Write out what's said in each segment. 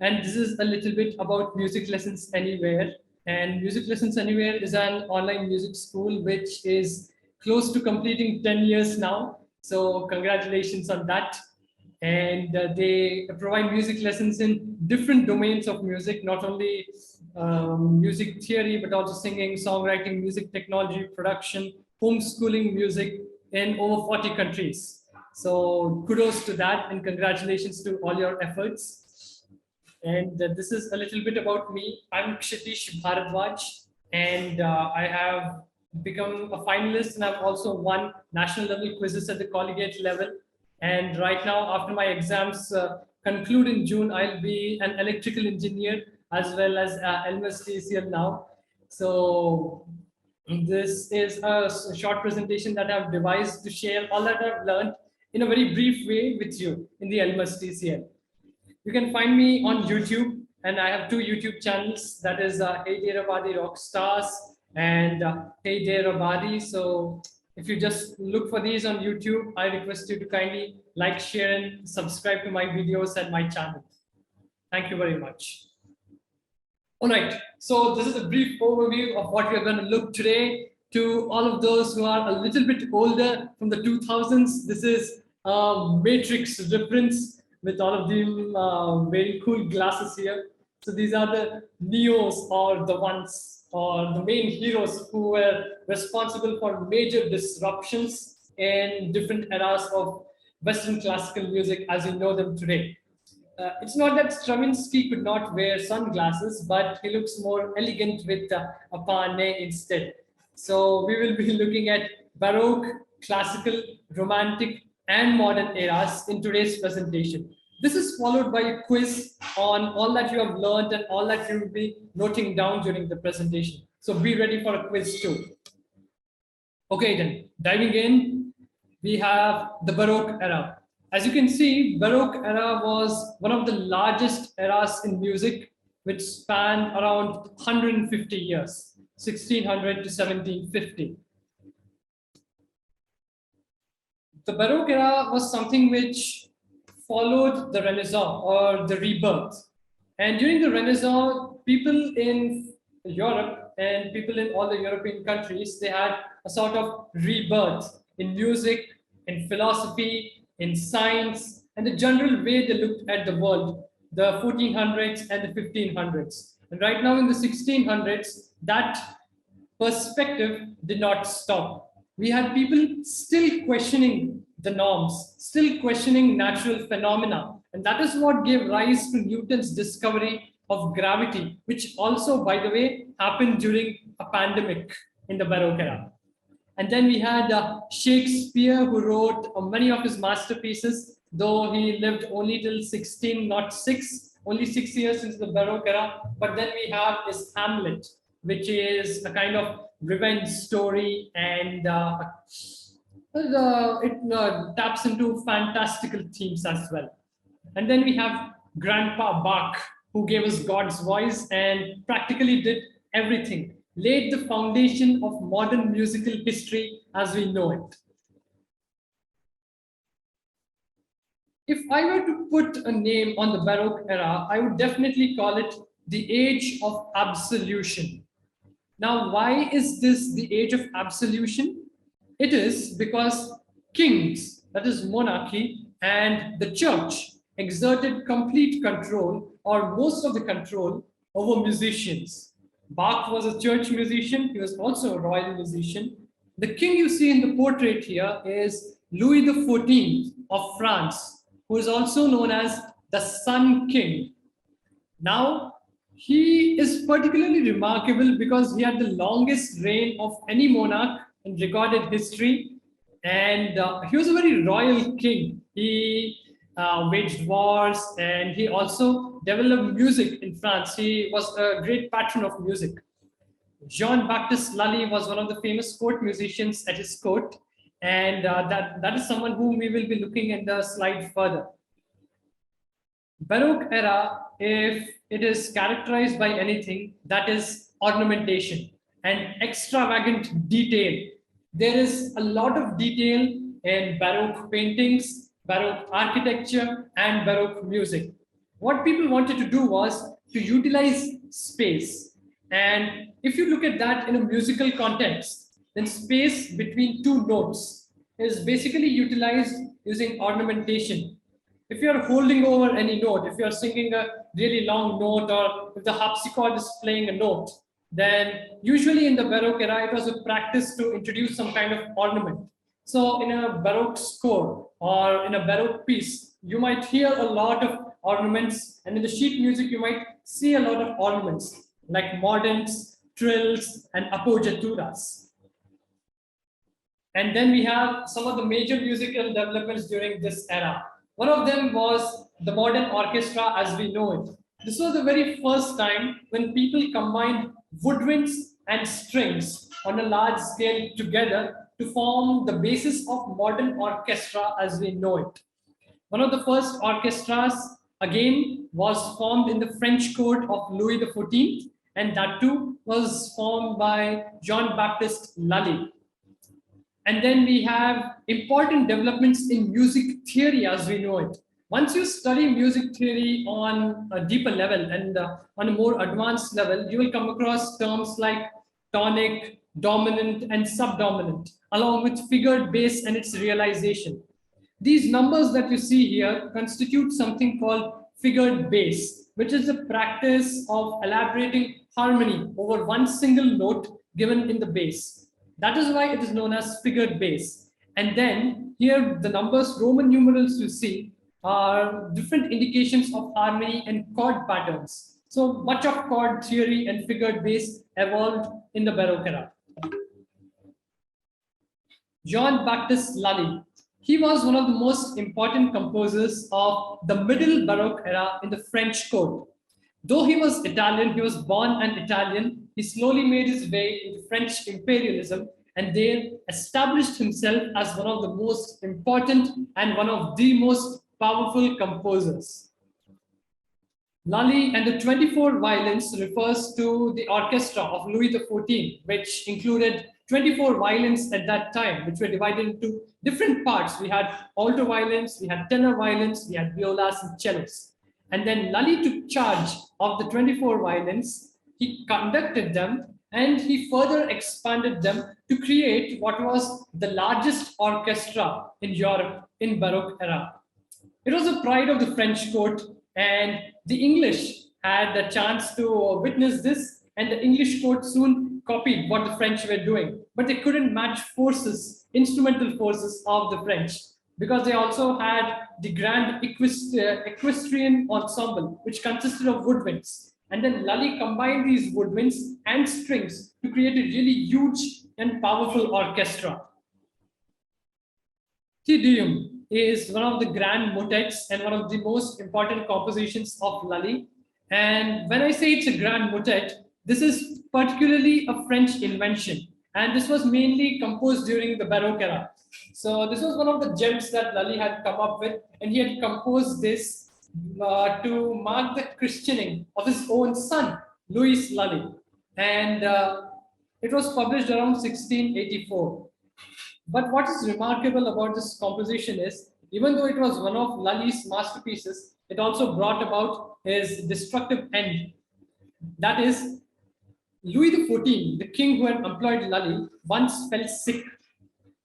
And this is a little bit about Music Lessons Anywhere. And Music Lessons Anywhere is an online music school which is close to completing 10 years now. So congratulations on that. And they provide music lessons in different domains of music, not only music theory, but also singing, songwriting, music technology, production, homeschooling music in over 40 countries. So kudos to that and congratulations to all your efforts. And this is a little bit about me. I'm Kshiteissh Bharadwaj, and I have become a finalist, and I've also won national level quizzes at the collegiate level. And right now, after my exams conclude in June, I'll be an electrical engineer as well as LMS now. So this is a short presentation that I've devised to share all that I've learned in a very brief way with you in the LMS You can find me on YouTube, and I have two YouTube channels. That is Heythereabaadi Rock Stars and Heythereabaadi. So if you just look for these on YouTube, I request you to kindly like, share, and subscribe to my videos and my channel. Thank you very much. All right, so this is a brief overview of what we're going to look today. To all of those who are a little bit older from the 2000s, this is a Matrix reference with all of them very cool glasses here. So these are the Neos, or the ones, or the main heroes who were responsible for major disruptions in different eras of Western classical music as you know them today. It's not that Stravinsky could not wear sunglasses, but he looks more elegant with a panne instead. So we will be looking at Baroque, classical, romantic, and modern eras in today's presentation. This is followed by a quiz on all that you have learned and all that you will be noting down during the presentation. So be ready for a quiz too. Okay, then diving in, we have the Baroque era. As you can see, Baroque era was one of the largest eras in music, which spanned around 150 years, 1600 to 1750. The Baroque era was something which followed the Renaissance or the rebirth. And during the Renaissance, people in Europe and people in all the European countries, they had a sort of rebirth in music, in philosophy, in science, and the general way they looked at the world, the 1400s and the 1500s. And right now in the 1600s, that perspective did not stop. We had people still questioning the norms, still questioning natural phenomena. And that is what gave rise to Newton's discovery of gravity, which also, by the way, happened during a pandemic in the Baroque era. And then we had Shakespeare, who wrote many of his masterpieces, though he lived only till 1606, only 6 years into the Baroque era. But then we have his Hamlet, which is a kind of revenge story, and it taps into fantastical themes as well. And then we have Grandpa Bach, who gave us God's voice and practically did everything, laid the foundation of modern musical history as we know it. If I were to put a name on the Baroque era, I would definitely call it the age of absolution. Now, why is this the age of absolution? It is because kings, that is monarchy, and the church exerted complete control, or most of the control, over musicians. Bach was a church musician. He was also a royal musician. The king you see in the portrait here is Louis XIV of France, who is also known as the Sun King. Now, he is particularly remarkable because he had the longest reign of any monarch in recorded history. And he was a very royal king. He waged wars, and he also developed music in France. He was a great patron of music. Jean-Baptiste Lully was one of the famous court musicians at his court, and that is someone whom we will be looking in the slide further. Baroque era, if it is characterized by anything, that is ornamentation and extravagant detail. There is a lot of detail in Baroque paintings, Baroque architecture, and Baroque music. What people wanted to do was to utilize space. And if you look at that in a musical context, then space between two notes is basically utilized using ornamentation. If you're holding over any note, if you're singing a really long note, or if the harpsichord is playing a note, then usually in the Baroque era, it was a practice to introduce some kind of ornament. So in a Baroque score or in a Baroque piece, you might hear a lot of ornaments, and in the sheet music, you might see a lot of ornaments like mordents, trills, and appoggiaturas. And then we have some of the major musical developments during this era. One of them was the modern orchestra as we know it. This was the very first time when people combined woodwinds and strings on a large scale together to form the basis of modern orchestra as we know it. One of the first orchestras, again, was formed in the French court of Louis XIV, and that too was formed by Jean-Baptiste Lully. And then we have important developments in music theory as we know it. Once you study music theory on a deeper level and on a more advanced level, you will come across terms like tonic, dominant, and subdominant, along with figured bass and its realization. These numbers that you see here constitute something called figured bass, which is the practice of elaborating harmony over one single note given in the bass. That is why it is known as figured bass. And then here the numbers, Roman numerals you see, are different indications of harmony and chord patterns. So much of chord theory and figured bass evolved in the Baroque era. Jean-Baptiste Lully. He was one of the most important composers of the middle Baroque era in the French court. Though he was Italian, he was born an Italian, he slowly made his way into French imperialism and there established himself as one of the most important and one of the most powerful composers. Lully and the 24 violins refers to the orchestra of Louis XIV, which included 24 violins at that time, which were divided into different parts. We had alto violins, we had tenor violins, we had violas and cellos. And then Lully took charge of the 24 violins, he conducted them, and he further expanded them to create what was the largest orchestra in Europe in Baroque era. It was a pride of the French court, and the English had the chance to witness this, and the English court soon copied what the French were doing, but they couldn't match forces, instrumental forces of the French, because they also had the grand equestrian ensemble, which consisted of woodwinds. And then Lully combined these woodwinds and strings to create a really huge and powerful orchestra. Te Deum is one of the grand motets and one of the most important compositions of Lully. And when I say it's a grand motet, this is particularly a French invention. And this was mainly composed during the Baroque era. So this was one of the gems that Lully had come up with, and he had composed this to mark the christening of his own son, Louis Lully. And it was published around 1684. But what is remarkable about this composition is, even though it was one of Lully's masterpieces, it also brought about his destructive end. That is, Louis XIV, the king who had employed Lully, once fell sick.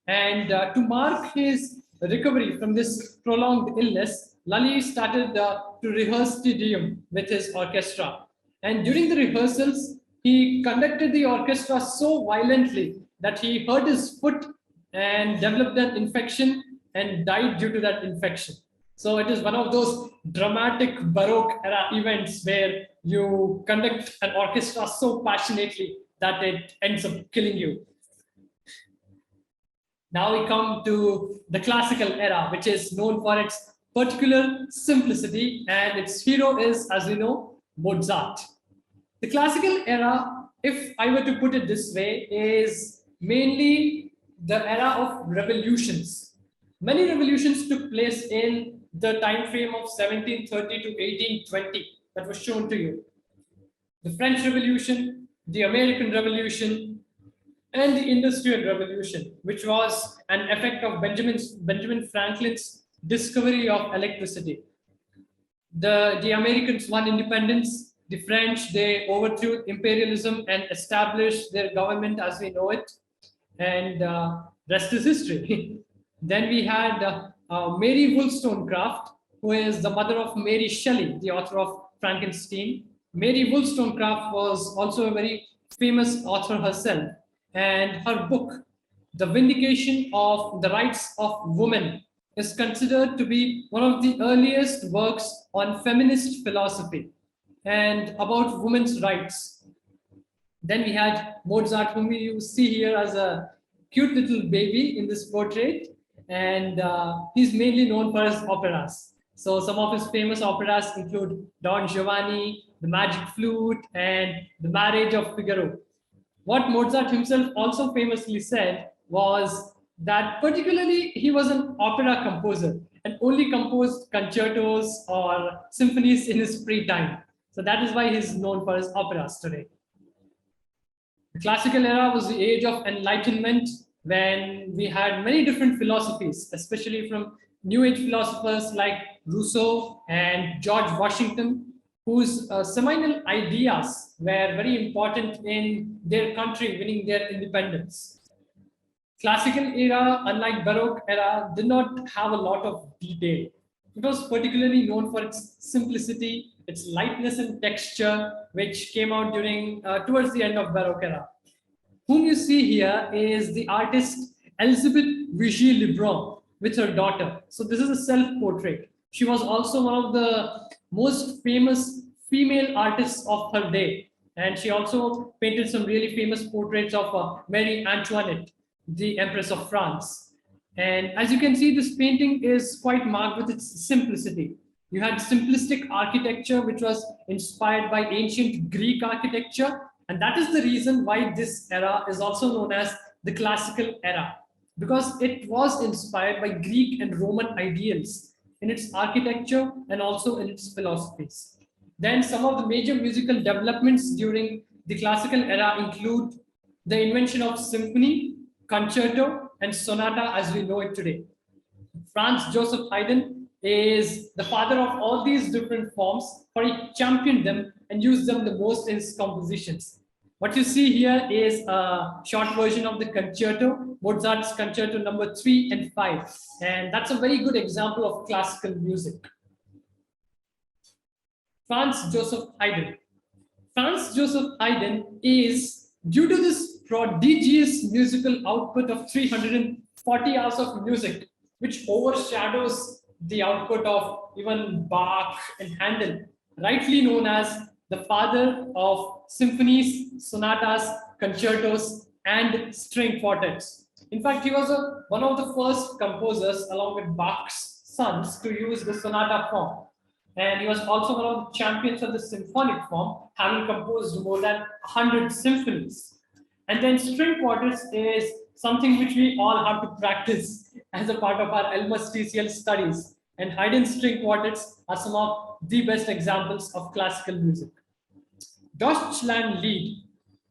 And to mark his recovery from this prolonged illness, Lully started to rehearse Te Deum with his orchestra. And during the rehearsals, he conducted the orchestra so violently that he hurt his foot and developed an infection and died due to that infection. So it is one of those dramatic Baroque era events where you conduct an orchestra so passionately that it ends up killing you. Now we come to the classical era, which is known for its particular simplicity, and its hero is, as we know, Mozart. The classical era, if I were to put it this way, is mainly the era of revolutions. Many revolutions took place in the time frame of 1730 to 1820 that was shown to you. The French Revolution, the American Revolution, and the Industrial Revolution, which was an effect of Benjamin Franklin's discovery of electricity. The Americans won independence. The French, they overthrew imperialism and established their government as we know it. And rest is history. Then we had Mary Wollstonecraft, who is the mother of Mary Shelley, the author of Frankenstein. Mary Wollstonecraft was also a very famous author herself, and her book, The Vindication of the Rights of Women, is considered to be one of the earliest works on feminist philosophy and about women's rights. Then we had Mozart, whom you see here as a cute little baby in this portrait, and he's mainly known for his operas. So some of his famous operas include Don Giovanni, The Magic Flute, and The Marriage of Figaro. What Mozart himself also famously said was that particularly he was an opera composer and only composed concertos or symphonies in his free time. So that is why he's known for his operas today. The classical era was the age of enlightenment when we had many different philosophies, especially from New Age philosophers like Rousseau and George Washington, whose seminal ideas were very important in their country winning their independence. Classical era, unlike Baroque era, did not have a lot of detail. It was particularly known for its simplicity, its lightness and texture, which came out during towards the end of Baroque era. Whom you see here is the artist Elizabeth Vigée Lebrun with her daughter. So this is a self-portrait. She was also one of the most famous female artists of her day. And she also painted some really famous portraits of Marie Antoinette, the Empress of France. And as you can see, this painting is quite marked with its simplicity. You had simplistic architecture, which was inspired by ancient Greek architecture. And that is the reason why this era is also known as the classical era, because it was inspired by Greek and Roman ideals in its architecture and also in its philosophies. Then some of the major musical developments during the classical era include the invention of symphony, concerto, and sonata as we know it today. Franz Joseph Haydn is the father of all these different forms, for he championed them and used them the most in his compositions. What you see here is a short version of the concerto, Mozart's concerto number 3 and 5. And that's a very good example of classical music. Franz Joseph Haydn. Franz Joseph Haydn is, due to this prodigious musical output of 340 hours of music, which overshadows the output of even Bach and Handel, rightly known as the father of symphonies, sonatas, concertos, and string quartets. In fact, he was one of the first composers, along with Bach's sons, to use the sonata form. And he was also one of the champions of the symphonic form, having composed more than 100 symphonies. And then string quartets is something which we all have to practice as a part of our Elmer's TCL studies. And Haydn's string quartets are some of the best examples of classical music. Deutschland Lied,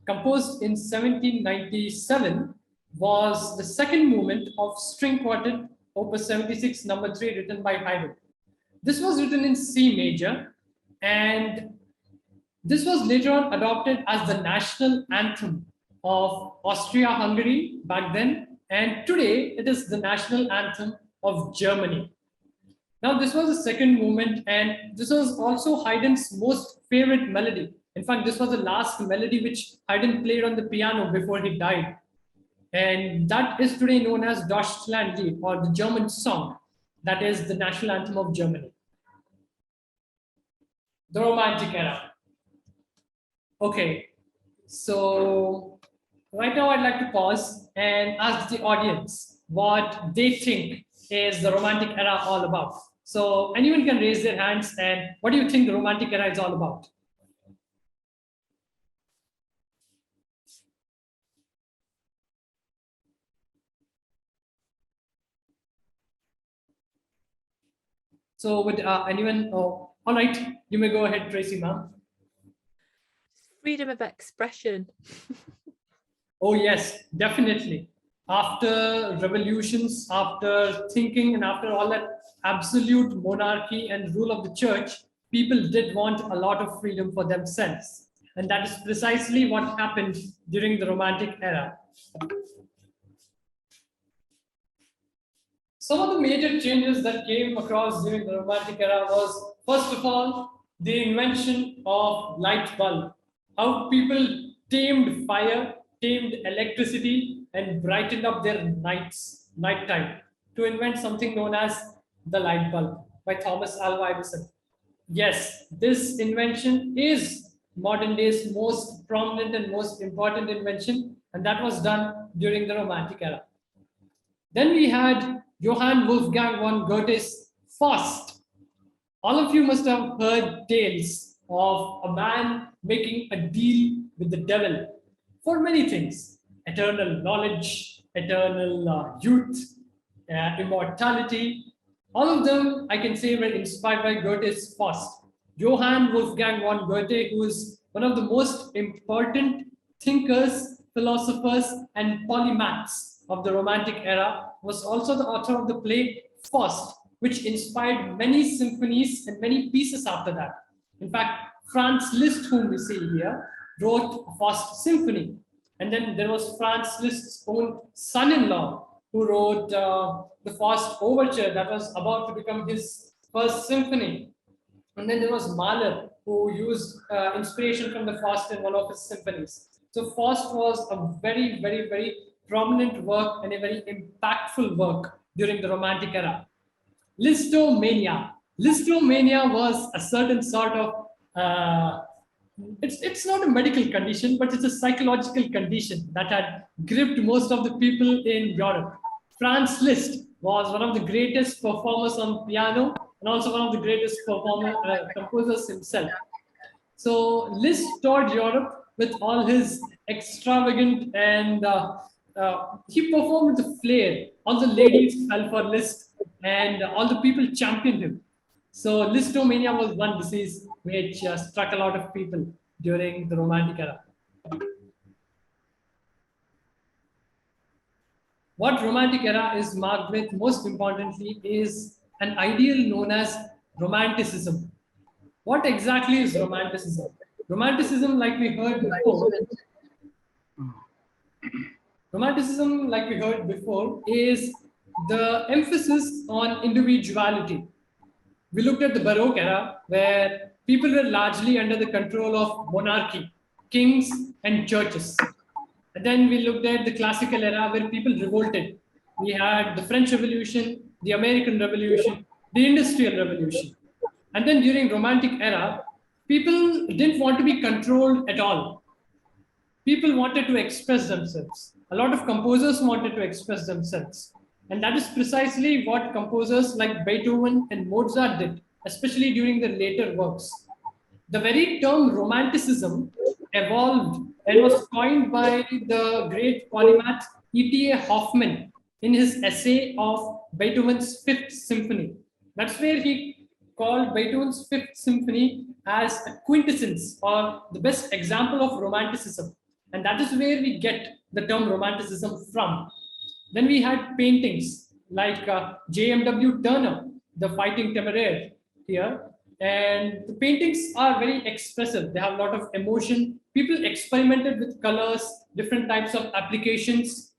composed in 1797, was the second movement of string quartet opus 76 number 3 written by Haydn. This was written in C major, and this was later on adopted as the national anthem of Austria-Hungary back then, and today it is the national anthem of Germany. Now, this was the second movement, and this was also Haydn's most favorite melody. In fact, this was the last melody which Haydn played on the piano before he died. And that is today known as Deutschland Lied, or the German song. That is the national anthem of Germany. The Romantic era. Okay, so right now I'd like to pause and ask the audience what they think is the Romantic era all about. So anyone can raise their hands, and what do you think the Romantic era is all about? So would anyone, oh, all right, you may go ahead, Tracy, ma'am. Freedom of expression. Oh yes, definitely. After revolutions, after thinking, and after all that absolute monarchy and rule of the church, people did want a lot of freedom for themselves. And that is precisely what happened during the Romantic era. Some of the major changes that came across during the Romantic era was, first of all, the invention of light bulb. How people tamed fire, tamed electricity, and brightened up their nighttime to invent something known as the light bulb by Thomas Alva Edison. Yes, this invention is modern day's most prominent and most important invention, and that was done during the Romantic era. Then we had Johann Wolfgang von Goethe's Faust. All of you must have heard tales of a man making a deal with the devil for many things: eternal knowledge, eternal youth, immortality. All of them, I can say, were inspired by Goethe's Faust. Johann Wolfgang von Goethe, who is one of the most important thinkers, philosophers, and polymaths of the Romantic era, was also the author of the play Faust, which inspired many symphonies and many pieces after that. In fact, Franz Liszt, whom we see here, wrote a Faust symphony. And then there was Franz Liszt's own son-in-law, who wrote the Faust Overture that was about to become his first symphony. And then there was Mahler, who used inspiration from the Faust in one of his symphonies. So Faust was a very, very, very prominent work and a very impactful work during the Romantic era. Listomania. Listomania was a certain sort of, it's not a medical condition, but it's a psychological condition that had gripped most of the people in Europe. Franz Liszt was one of the greatest performers on piano and also one of the greatest composers himself. So Liszt toured Europe with all his extravagant and he performed with a flair. All the ladies fell for Liszt and all the people championed him. So Listomania was one disease which struck a lot of people during the Romantic era. What Romantic era is marked with, most importantly, is an ideal known as Romanticism. What exactly is Romanticism? Romanticism, like we heard before, is the emphasis on individuality. We looked at the Baroque era, where people were largely under the control of monarchy, kings, and churches. And then we looked at the classical era, where people revolted. We had the French Revolution, the American Revolution, the Industrial Revolution. And then during Romantic era, people didn't want to be controlled at all. People wanted to express themselves. A lot of composers wanted to express themselves. And that is precisely what composers like Beethoven and Mozart did, especially during their later works. The very term Romanticism evolved and was coined by the great polymath E.T.A. Hoffmann in his essay of Beethoven's Fifth Symphony. That's where he called Beethoven's Fifth Symphony as a quintessence or the best example of Romanticism. And that is where we get the term Romanticism from. Then we had paintings like J.M.W. Turner, the Fighting Temeraire here. And the paintings are very expressive. They have a lot of emotion. People experimented with colors, different types of applications.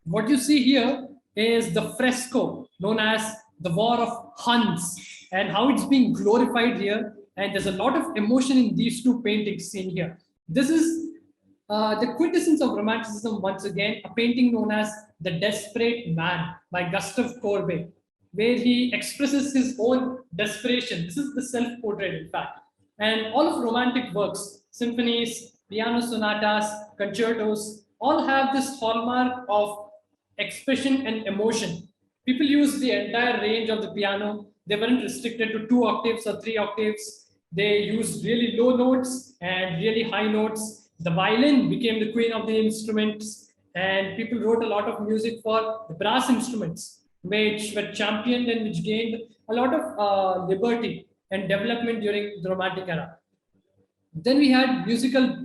What you see here is the fresco known as the War of Huns and how it's being glorified here. And there's a lot of emotion in these two paintings seen here. This is the quintessence of Romanticism once again, a painting known as The Desperate Man by Gustave Courbet, where he expresses his own desperation. This is the self-portrait, in fact. And all of Romantic works, symphonies, piano sonatas, concertos, all have this hallmark of expression and emotion. People use the entire range of the piano. They weren't restricted to 2 octaves or 3 octaves. They used really low notes and really high notes. The violin became the queen of the instruments, and people wrote a lot of music for the brass instruments, which were championed and which gained a lot of liberty and development during the Romantic era. Then we had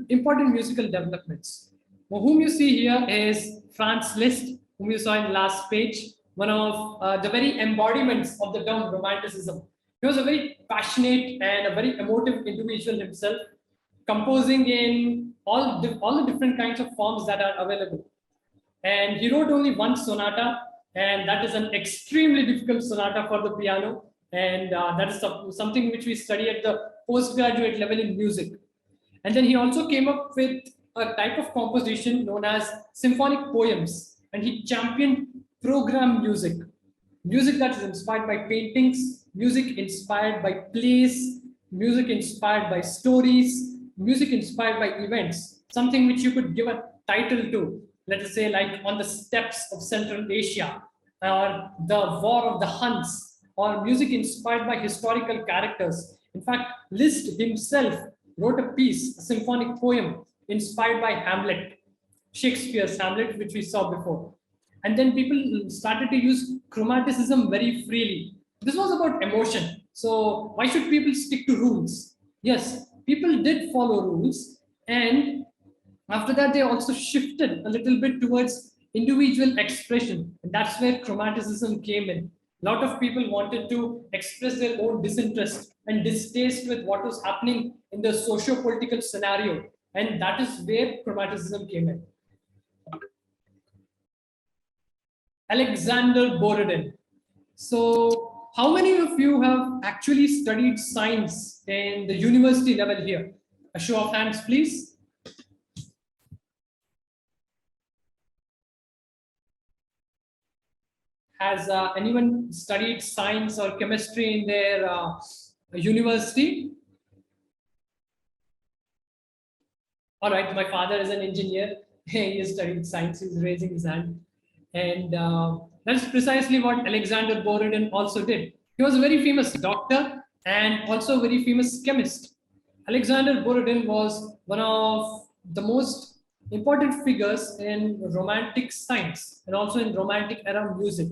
important musical developments. Well, whom you see here is Franz Liszt, whom you saw in the last page, one of the very embodiments of the term Romanticism. He was a very passionate and a very emotive individual himself, composing in all the different kinds of forms that are available. And he wrote only one sonata, and that is an extremely difficult sonata for the piano. And that is something which we study at the postgraduate level in music. And then he also came up with a type of composition known as symphonic poems, and he championed program music, music that is inspired by paintings, music inspired by plays, music inspired by stories, music inspired by events, something which you could give a title to, let us say, like On the Steppes of Central Asia, or The War of the Huns, or music inspired by historical characters. In fact, Liszt himself wrote a piece, a symphonic poem inspired by Hamlet, Shakespeare's Hamlet, which we saw before. And then people started to use chromaticism very freely. This was about emotion. So why should people stick to rules? Yes, people did follow rules, and after that they also shifted a little bit towards individual expression, and that's where chromaticism came in. A lot of people wanted to express their own disinterest and distaste with what was happening in the socio-political scenario, and that is where chromaticism came in. Alexander Borodin. So, how many of you have actually studied science in the university level here? A show of hands, please. Has anyone studied science or chemistry in their university? All right, my father is an engineer. He studied science. He's raising his hand. And that's precisely what Alexander Borodin also did. He was a very famous doctor and also a very famous chemist. Alexander Borodin was one of the most important figures in Romantic science and also in Romantic era music.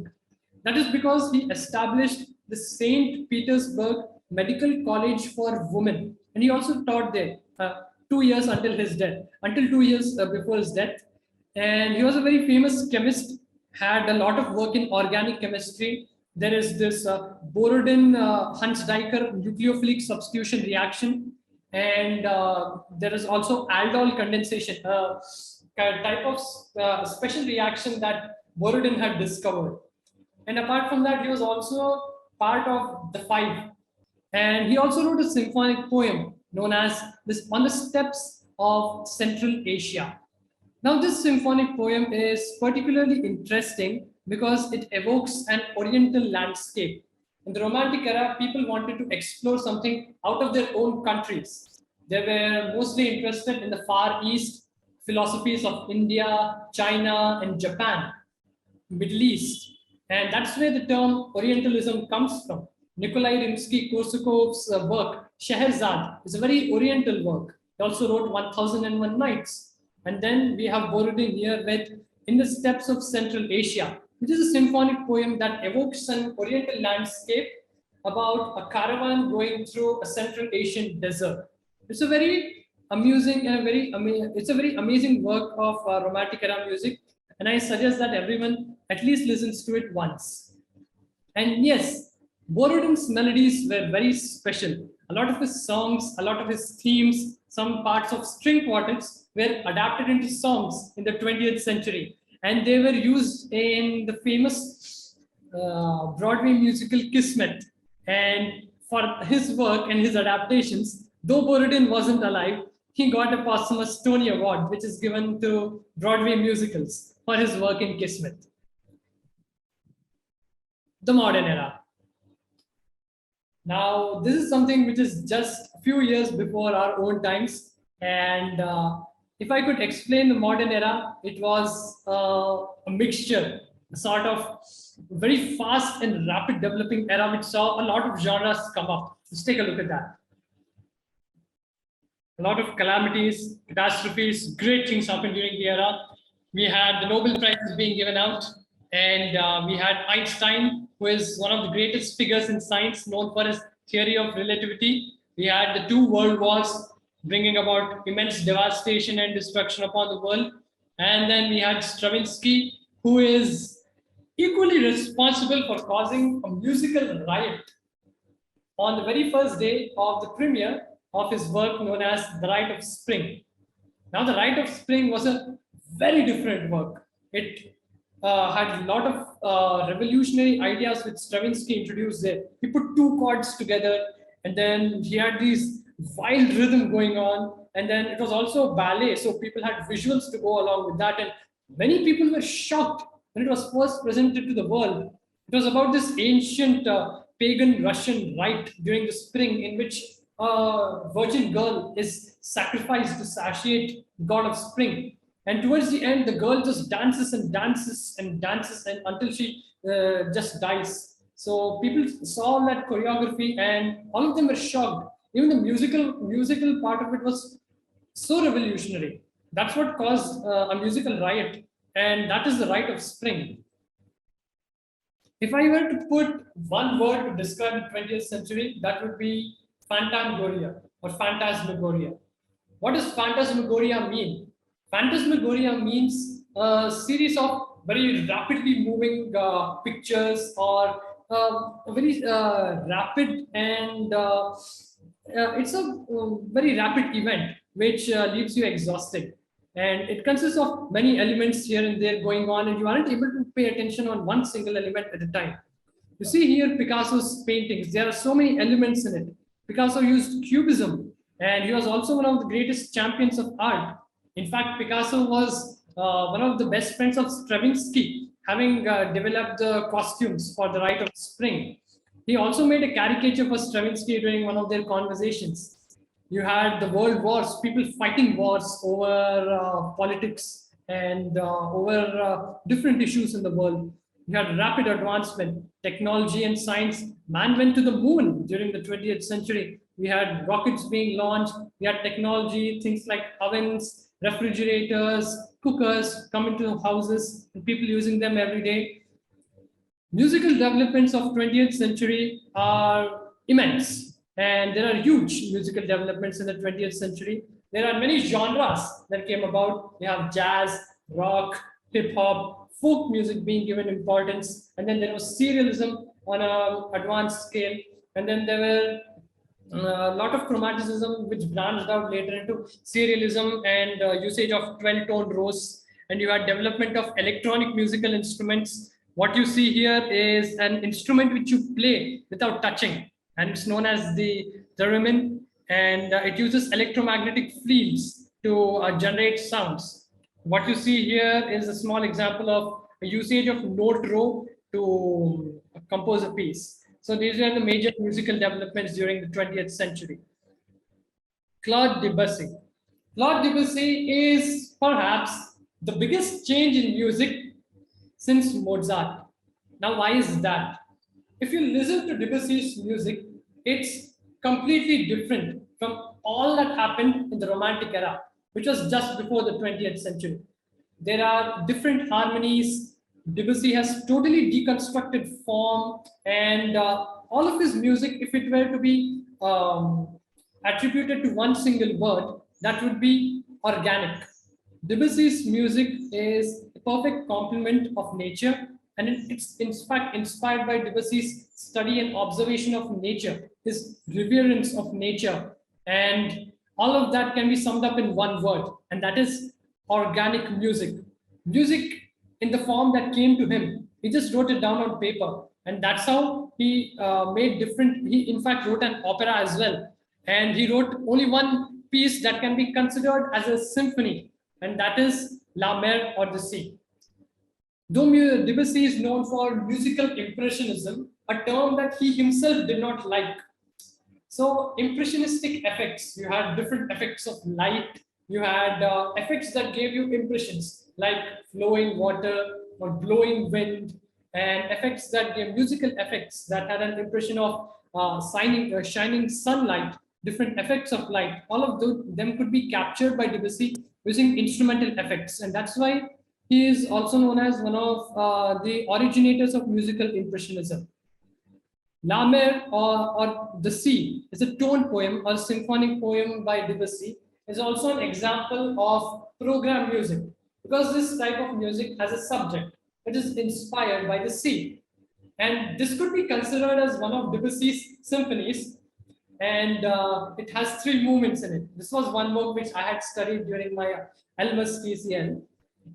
That is because he established the St. Petersburg Medical College for Women, and he also taught there 2 years until his death, until 2 years before his death. And he was a very famous chemist, had a lot of work in organic chemistry. There is this Borodin-Hunsdijker nucleophilic substitution reaction, and there is also aldol condensation, a type of special reaction that Borodin had discovered. And apart from that, he was also part of the Five. And he also wrote a symphonic poem known as this On the Steppes of Central Asia. Now, this symphonic poem is particularly interesting because it evokes an Oriental landscape. In the Romantic era, people wanted to explore something out of their own countries. They were mostly interested in the Far East, philosophies of India, China, and Japan, Middle East. And that's where the term Orientalism comes from. Nikolai Rimsky-Korsakov's work, Scheherazade, is a very Oriental work. He also wrote 1001 Nights. And then we have Borodin here with In the Steppes of Central Asia, which is a symphonic poem that evokes an Oriental landscape about a caravan going through a Central Asian desert. It's a very amusing and it's a very amazing work of Romantic era music. And I suggest that everyone at least listens to it once. And yes, Borodin's melodies were very special. A lot of his songs, a lot of his themes, some parts of string quartets were adapted into songs in the 20th century. And they were used in the famous Broadway musical Kismet. And for his work and his adaptations, though Borodin wasn't alive, he got a posthumous Tony Award, which is given to Broadway musicals for his work in Kismet. The modern era. Now, this is something which is just a few years before our own times. And if I could explain the modern era, it was a mixture, a sort of very fast and rapid developing era, which saw a lot of genres come up. Let's take a look at that. A lot of calamities, catastrophes, great things happened during the era. We had the Nobel Prizes being given out, and we had Einstein, who is one of the greatest figures in science, known for his theory of relativity. We had the two world wars, bringing about immense devastation and destruction upon the world. And then we had Stravinsky, who is equally responsible for causing a musical riot on the very first day of the premiere of his work known as The Rite of Spring. Now, The Rite of Spring was a very different work. It had a lot of revolutionary ideas which Stravinsky introduced there. He put two chords together, and then he had these wild rhythm going on, and then it was also ballet, so people had visuals to go along with that, and many people were shocked when it was first presented to the world. It was about this ancient pagan Russian rite during the spring in which a virgin girl is sacrificed to satiate god of spring. And towards the end, the girl just dances and dances and dances and until she just dies. So people saw that choreography and all of them were shocked. Even the musical part of it was so revolutionary. That's what caused a musical riot, and that is the rite of spring. If I were to put one word to describe the 20th century, that would be phantasmagoria or phantasmagoria. What does phantasmagoria mean? Phantasmagoria means a series of very rapidly moving pictures or a very rapid and it's a very rapid event which leaves you exhausted. And it consists of many elements here and there going on, and you aren't able to pay attention on one single element at a time. You see here Picasso's paintings, there are so many elements in it. Picasso used cubism, and he was also one of the greatest champions of art. In fact, Picasso was one of the best friends of Stravinsky, having developed the costumes for the Rite of Spring. He also made a caricature for Stravinsky during one of their conversations. You had the world wars, people fighting wars over politics and over different issues in the world. You had rapid advancement, technology and science. Man went to the moon during the 20th century. We had rockets being launched. We had technology, things like ovens, refrigerators, cookers come into houses, and people using them every day. Musical developments of 20th century are immense, and there are huge musical developments in the 20th century. There are many genres that came about. We have jazz, rock, hip hop, folk music being given importance, and then there was serialism on an advanced scale, and then there were a lot of chromaticism which branched out later into serialism and usage of 12-tone rows, and you had development of electronic musical instruments. What you see here is an instrument which you play without touching, and it's known as the theremin, and it uses electromagnetic fields to generate sounds. What you see here is a small example of a usage of note row to compose a piece. So these are the major musical developments during the 20th century. Claude Debussy. Claude Debussy is perhaps the biggest change in music since Mozart. Now, why is that? If you listen to Debussy's music, it's completely different from all that happened in the Romantic era, which was just before the 20th century. There are different harmonies. Debussy has totally deconstructed form, and all of his music, if it were to be attributed to one single word, that would be organic. Debussy's music is a perfect complement of nature, and it's in fact inspired by Debussy's study and observation of nature, his reverence of nature, and all of that can be summed up in one word, and that is organic music. Music in the form that came to him. He just wrote it down on paper, and that's how he made different. He, in fact, wrote an opera as well, and he wrote only one piece that can be considered as a symphony, and that is La Mer or the Sea. Though Debussy is known for musical impressionism, a term that he himself did not like. So, impressionistic effects, you had different effects of light, you had effects that gave you impressions like flowing water or blowing wind, and effects that gave musical effects that had an impression of shining sunlight, different effects of light. All of them could be captured by Debussy using instrumental effects, and that's why he is also known as one of the originators of musical impressionism. La Mer or the Sea is a tone poem or symphonic poem by Debussy, is also an example of program music, because this type of music has a subject that is inspired by the sea. And this could be considered as one of Debussy's symphonies. And it has 3 movements in it. This was one work which I had studied during my Elmer's TCL.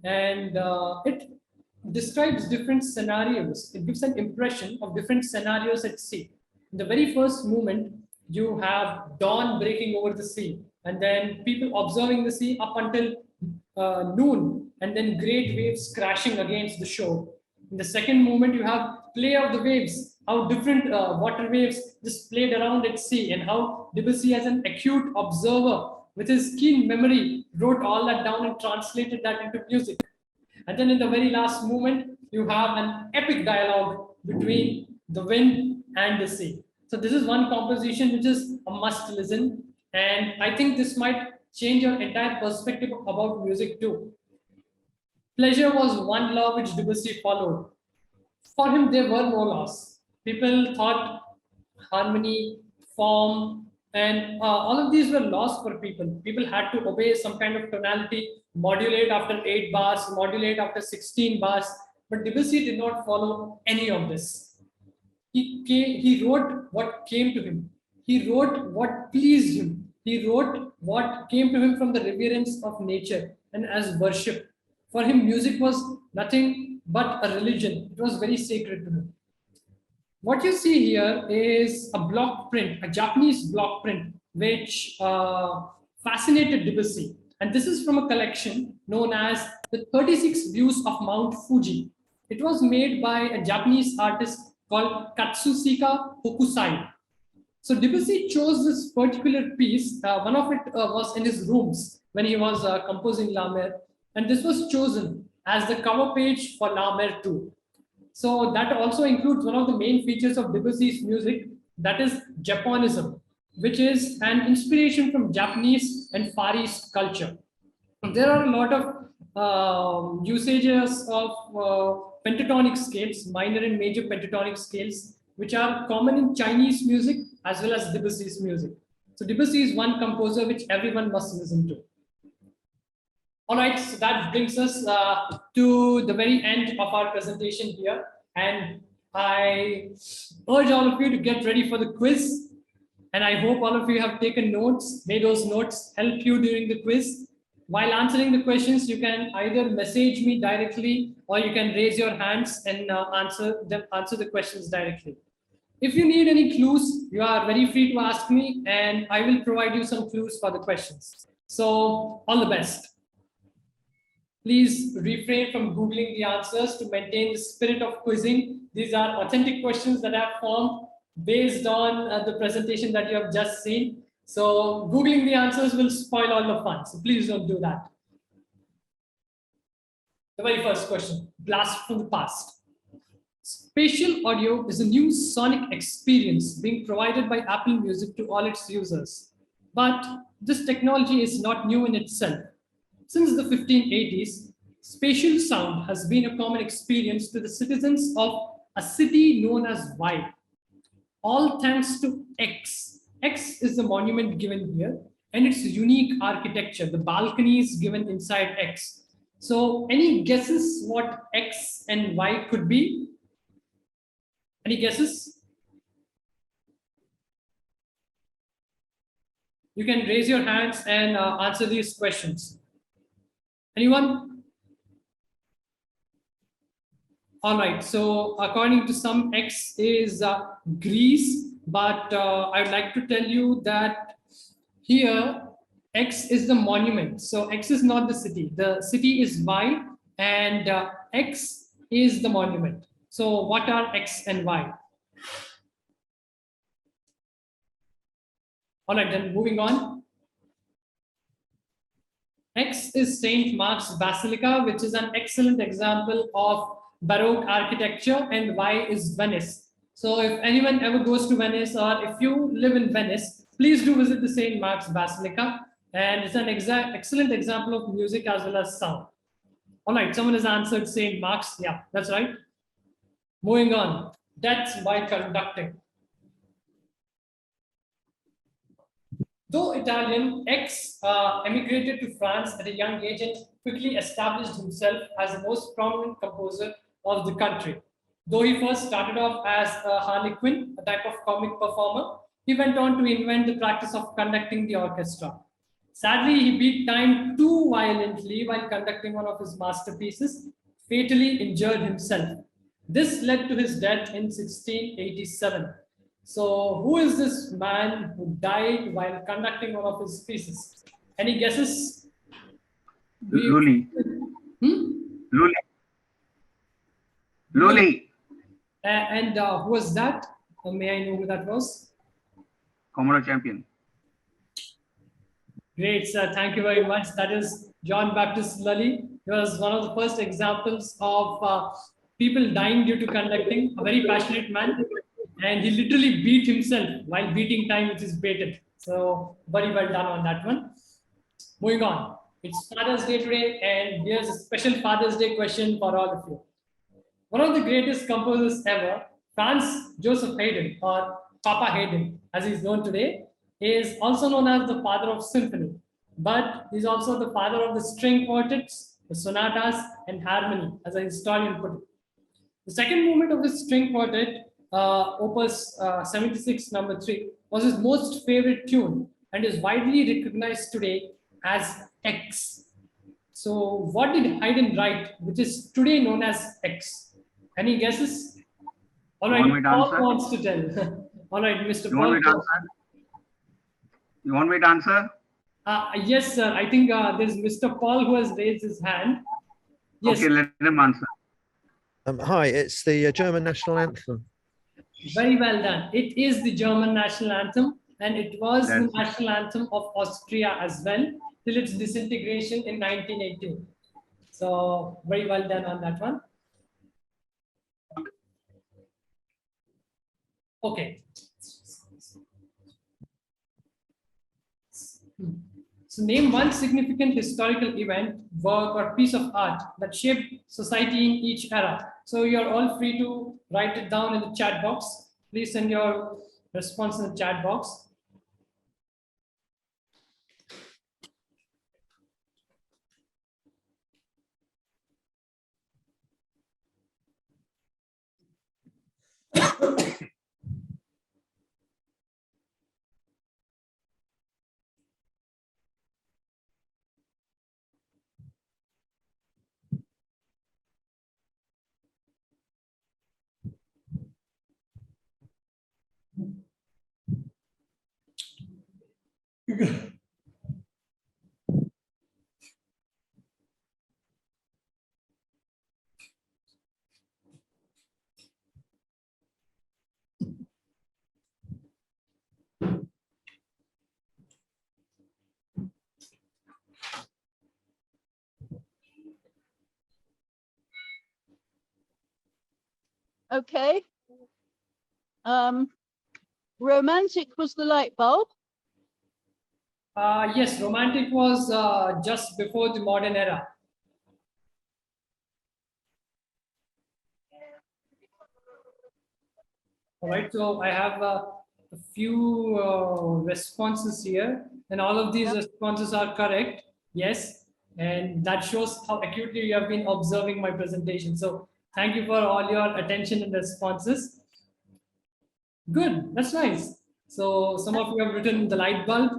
And it describes different scenarios. It gives an impression of different scenarios at sea. In the very first movement, you have dawn breaking over the sea, and then people observing the sea up until noon, and then great waves crashing against the shore. In the second movement, you have play of the waves, how different water waves just played around at sea, and how Debussy, as an acute observer with his keen memory, wrote all that down and translated that into music. And then in the very last movement, you have an epic dialogue between the wind and the sea. So this is one composition which is a must listen. And I think this might change your entire perspective about music too. Pleasure was one law which Debussy followed. For him, there were no laws. People thought harmony, form, and all of these were laws for people. People had to obey some kind of tonality, modulate after 8 bars, modulate after 16 bars. But Debussy did not follow any of this. He wrote what came to him. He wrote what pleased him. He wrote what came to him from the reverence of nature and as worship. For him, music was nothing but a religion. It was very sacred to him. What you see here is a block print, a Japanese block print, which fascinated Debussy. And this is from a collection known as the 36 Views of Mount Fuji. It was made by a Japanese artist called Katsushika Hokusai. So Debussy chose this particular piece. One of it was in his rooms when he was composing La Mer. And this was chosen as the cover page for La Mer 2. So that also includes one of the main features of Debussy's music, that is Japonism, which is an inspiration from Japanese and Far East culture. There are a lot of usages of pentatonic scales, minor and major pentatonic scales, which are common in Chinese music as well as Debussy's music. So Debussy is one composer which everyone must listen to. All right, so that brings us to the very end of our presentation here. And I urge all of you to get ready for the quiz. And I hope all of you have taken notes. May those notes help you during the quiz. While answering the questions, you can either message me directly or you can raise your hands and answer the questions directly. If you need any clues, you are very free to ask me and I will provide you some clues for the questions. So all the best. Please refrain from Googling the answers to maintain the spirit of quizzing. These are authentic questions that I have formed based on the presentation that you have just seen. So Googling the answers will spoil all the fun. So please don't do that. The very first question, blast from the past. Spatial audio is a new sonic experience being provided by Apple Music to all its users. But this technology is not new in itself. Since the 1580s, spatial sound has been a common experience to the citizens of a city known as Y. All thanks to X. X is the monument given here and its unique architecture, the balconies given inside X. So any guesses what X and Y could be? Any guesses? You can raise your hands and answer these questions. Anyone? All right, so according to some, X is Greece, but I would like to tell you that here X is the monument. So X is not the city. The city is Y and X is the monument. So what are X and Y? All right, then moving on. X is St. Mark's Basilica, which is an excellent example of Baroque architecture, and Y is Venice. So if anyone ever goes to Venice or if you live in Venice, please do visit the St. Mark's Basilica. And it's an excellent example of music as well as sound. All right, someone has answered St. Mark's. Yeah, that's right. Moving on, deaths by conducting. Though Italian, X emigrated to France at a young age and quickly established himself as the most prominent composer of the country. Though he first started off as a harlequin, a type of comic performer, he went on to invent the practice of conducting the orchestra. Sadly, he beat time too violently while conducting one of his masterpieces, fatally injured himself. This led to his death in 1687. So, who is this man who died while conducting one of his pieces? Any guesses? Lully. Hmm? Lully. Lully. And who was that? May I know who that was? Commodore champion. Great, sir. Thank you very much. That is John Baptist Lully. He was one of the first examples of people dying due to conducting, a very passionate man. And he literally beat himself while beating time, which is baited. So, very well done on that one. Moving on. It's Father's Day today, and here's a special Father's Day question for all of you. One of the greatest composers ever, Franz Joseph Haydn, or Papa Haydn, as he's known today, is also known as the father of symphony, but he's also the father of the string quartets, the sonatas, and harmony, as a historian put it. The second movement of his string quartet, Opus 76, number 3, was his most favorite tune and is widely recognized today as X. So, what did Haydn write, which is today known as X? Any guesses? All right, Paul wants to tell. All right, Mr. Paul. You want me to answer? Yes, sir. I think there's Mr. Paul who has raised his hand. Yes. Okay, let him answer. Hi, it's the German national anthem. Very well done. It is the German national anthem, and it was the national anthem of Austria as well, till its disintegration in 1918. So, very well done on that one. Okay. So name one significant historical event, work, or piece of art that shaped society in each era. So you're all free to write it down in the chat box. Please send your response in the chat box. Okay. Romantic was the light bulb. Yes, romantic was just before the modern era. All right, so I have a few responses here, and all of these responses are correct. Yes, and that shows how acutely you have been observing my presentation. So thank you for all your attention and responses. Good, that's nice. So some of you have written the light bulb,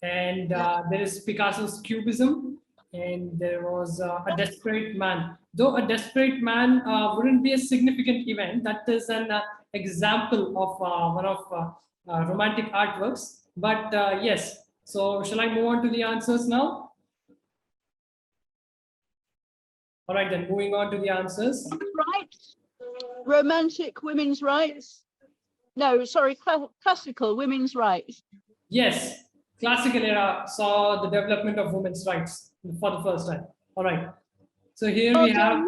and there is Picasso's Cubism, and there was a desperate man. Though a desperate man wouldn't be a significant event, that is an example of one of romantic artworks. But yes, so shall I move on to the answers now? All right, then moving on to the answers. Right. Romantic women's rights. No, sorry, classical women's rights. Yes, classical era saw the development of women's rights for the first time. All right. So here we have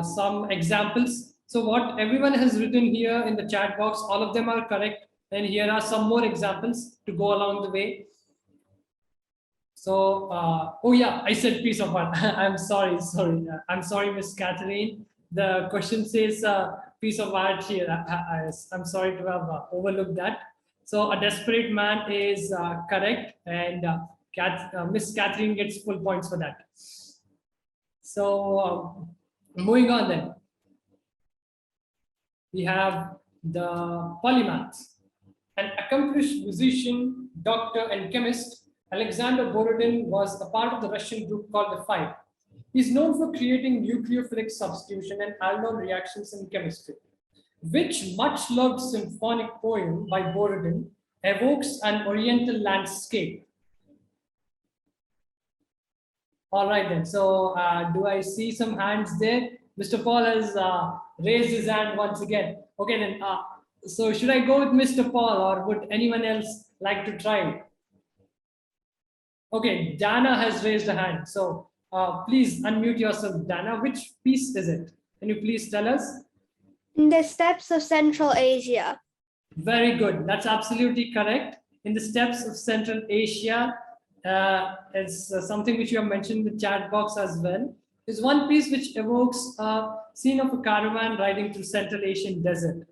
some examples. So what everyone has written here in the chat box, all of them are correct. And here are some more examples to go along the way. So, oh yeah, I said piece of art. I'm sorry. I'm sorry, Miss Catherine. The question says piece of art here. I'm sorry to have overlooked that. So a desperate man is correct, and Miss Catherine gets full points for that. So moving on then. we have the polymath, an accomplished musician, doctor, and chemist. Alexander Borodin was a part of the Russian group called the Five. He's known for creating nucleophilic substitution and aldol reactions in chemistry. Which much-loved symphonic poem by Borodin evokes an oriental landscape? All right then. So do I see some hands there? Mr. Paul has raised his hand once again. Okay then. So should I go with Mr. Paul, or would anyone else like to try? Okay, Dana has raised a hand. So please unmute yourself, Dana. Which piece is it? Can you please tell us? In the steppes of Central Asia. Very good. That's absolutely correct. In the steppes of Central Asia, is something which you have mentioned in the chat box as well. Is one piece which evokes a scene of a caravan riding through Central Asian desert.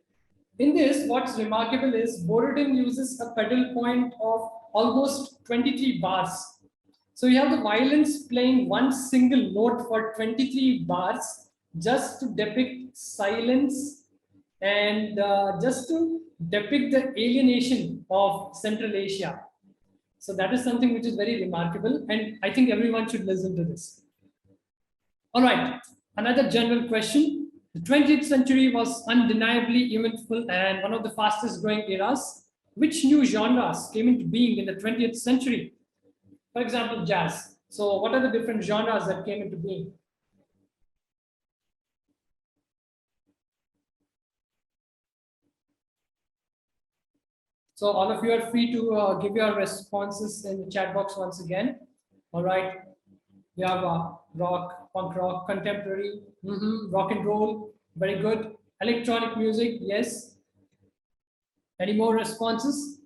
In this, what's remarkable is Borodin uses a pedal point of almost 23 bars. So you have the violins playing one single note for 23 bars just to depict silence and just to depict the alienation of Central Asia. So that is something which is very remarkable, and I think everyone should listen to this. All right, another general question. The 20th century was undeniably eventful and one of the fastest growing eras. Which new genres came into being in the 20th century? For example, jazz. So what are the different genres that came into being? So all of you are free to give your responses in the chat box once again. All right. We have rock, punk rock, contemporary, rock and roll. Very good. Electronic music, yes. Any more responses?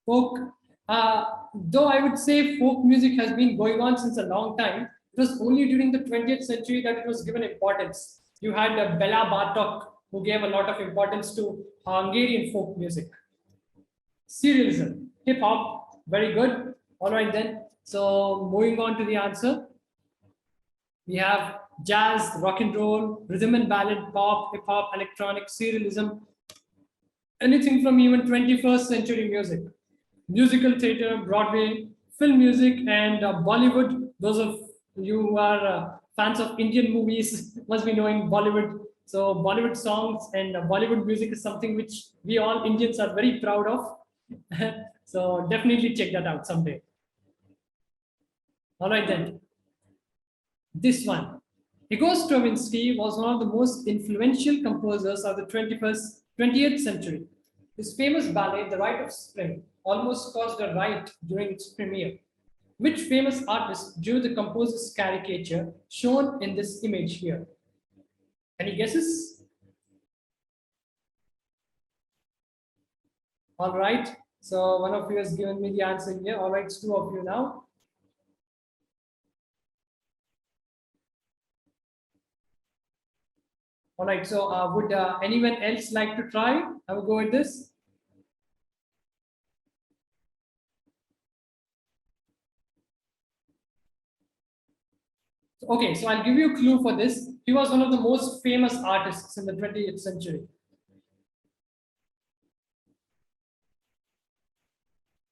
Folk. Though I would say folk music has been going on since a long time, it was only during the 20th century that it was given importance. You had Bela Bartok, who gave a lot of importance to Hungarian folk music. Serialism, hip hop, very good. All right then. So moving on to the answer, we have jazz, rock and roll, rhythm and ballad, pop, hip hop, electronic, serialism, anything from even 21st century music, musical theater, Broadway, film music, and Bollywood. Those of you who are fans of Indian movies must be knowing Bollywood. So Bollywood songs and Bollywood music is something which we all Indians are very proud of. So definitely check that out someday. All right then. This one. Igor Stravinsky was one of the most influential composers of the 20th century. His famous ballet, The Rite of Spring, almost caused a riot during its premiere. Which famous artist drew the composer's caricature shown in this image here? Any guesses? All right. So one of you has given me the answer here. All right, it's two of you now. All right. So would anyone else like to try? I will go with this. Okay, so I'll give you a clue for this. He was one of the most famous artists in the 20th century.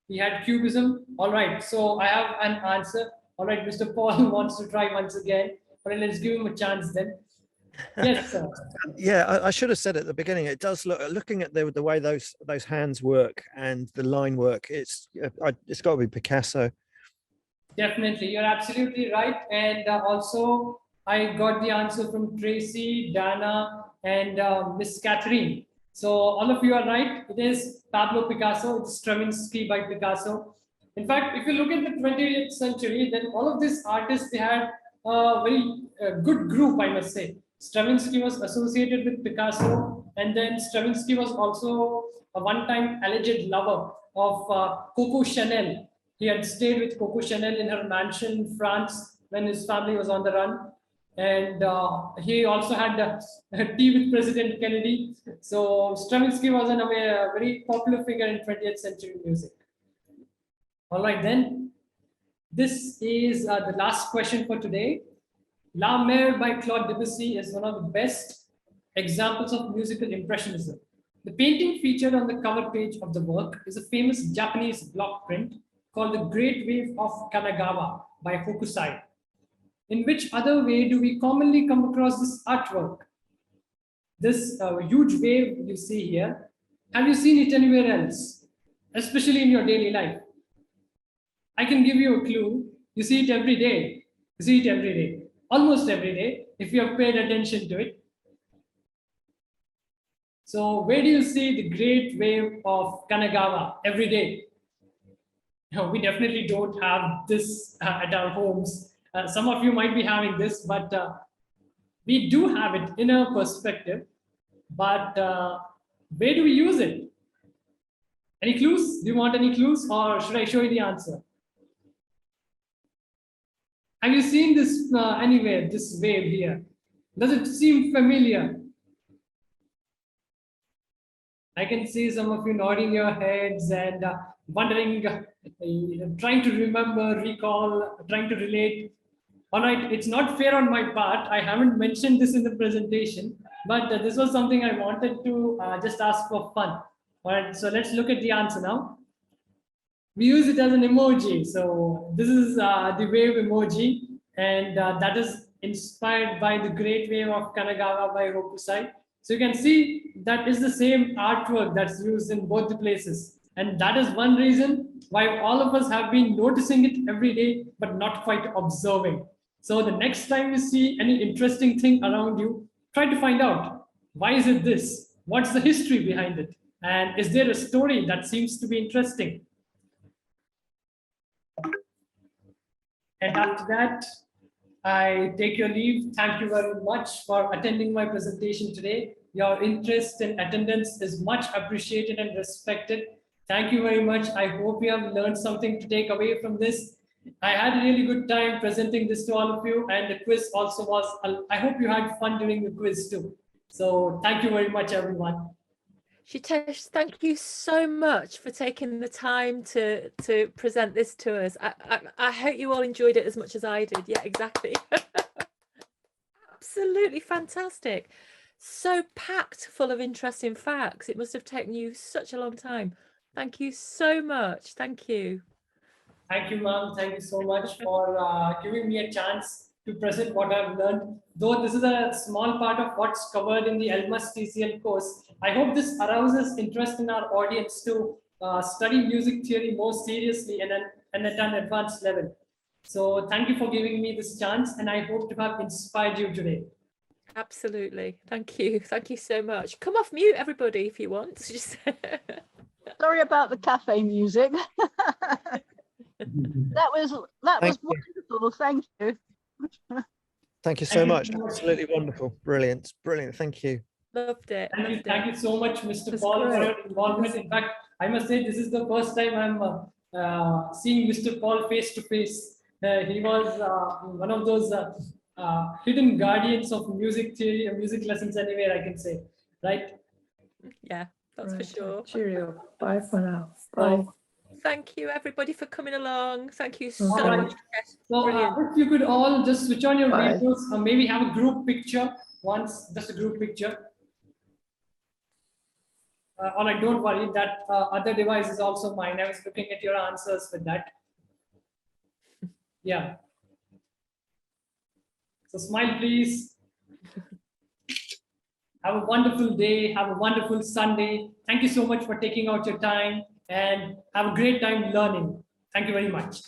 He had Cubism. All right, so I have an answer. All right, Mr. Paul wants to try once again. All right, let's give him a chance then. Yes, sir. Yeah, I should have said at the beginning. It does look, looking at the way those hands work and the line work. It's got to be Picasso. Definitely, you're absolutely right. And also, I got the answer from Tracy, Dana, and Miss Catherine. So all of you are right. It is Pablo Picasso. It's Stravinsky by Picasso. In fact, if you look at the 20th century, then all of these artists, they had a very good group, I must say. Stravinsky was associated with Picasso, and then Stravinsky was also a one-time alleged lover of Coco Chanel. He had stayed with Coco Chanel in her mansion in France when his family was on the run. And he also had tea with President Kennedy. So Stravinsky was in a way a very popular figure in 20th century music. All right, then. This is the last question for today. La Mer by Claude Debussy is one of the best examples of musical impressionism. The painting featured on the cover page of the work is a famous Japanese block print called The Great Wave of Kanagawa by Hokusai. In which other way do we commonly come across this artwork? This huge wave you see here, have you seen it anywhere else, especially in your daily life? I can give you a clue. You see it every day. You see it every day, almost every day, if you have paid attention to it. So where do you see the great wave of Kanagawa every day? No, we definitely don't have this at our homes. Some of you might be having this, but we do have it in a perspective. But where do we use it? Any clues? Do you want any clues, or should I show you the answer? Have you seen this anywhere, this wave here? Does it seem familiar? I can see some of you nodding your heads and wondering, trying to remember, recall, trying to relate. All right, it's not fair on my part. I haven't mentioned this in the presentation, but this was something I wanted to just ask for fun. All right, so let's look at the answer now. We use it as an emoji. So this is the wave emoji, and that is inspired by the Great Wave of Kanagawa by Hokusai. So you can see that is the same artwork that's used in both the places. And that is one reason why all of us have been noticing it every day, but not quite observing. So the next time you see any interesting thing around you, try to find out, why is it this? What's the history behind it? And is there a story that seems to be interesting? And after that, I take your leave. Thank you very much for attending my presentation today. Your interest and attendance is much appreciated and respected. Thank you very much. I hope you have learned something to take away from this. I had a really good time presenting this to all of you, and the quiz also was, I hope you had fun during the quiz too. So thank you very much, everyone. Kshiteissh, thank you so much for taking the time to present this to us. I hope you all enjoyed it as much as I did. Yeah, exactly. Absolutely fantastic. So packed full of interesting facts. It must have taken you such a long time. Thank you so much. Thank you. Thank you, ma'am. Thank you so much for giving me a chance to present what I've learned. Though this is a small part of what's covered in the LMUS TCL course, I hope this arouses interest in our audience to study music theory more seriously and at an advanced level. So thank you for giving me this chance, and I hope to have inspired you today. Absolutely. Thank you. Thank you so much. Come off mute, everybody, if you want. Just Sorry about the cafe music. That was wonderful. Thank you. Thank you so much. Thank you. Absolutely wonderful. Brilliant. Brilliant. Thank you. loved it. Thank you so much, Mr. That's Paul, for great. your involvement. In fact, I must say this is the first time I'm seeing Mr. Paul face to face. He was one of those hidden guardians of music theory and music lessons anywhere, I can say, right? Yeah, that's for sure. Cheerio. Bye for now. Bye. Oh, thank you, everybody, for coming along. Thank you so All right. much. Yes, So brilliant. if you could all just switch on your Bye. videos, or maybe have a group picture once, just a group picture. All right, don't worry, that other device is also mine. I was looking at your answers with that. Yeah. So smile, please. Have a wonderful day. Have a wonderful Sunday. Thank you so much for taking out your time, and have a great time learning. Thank you very much.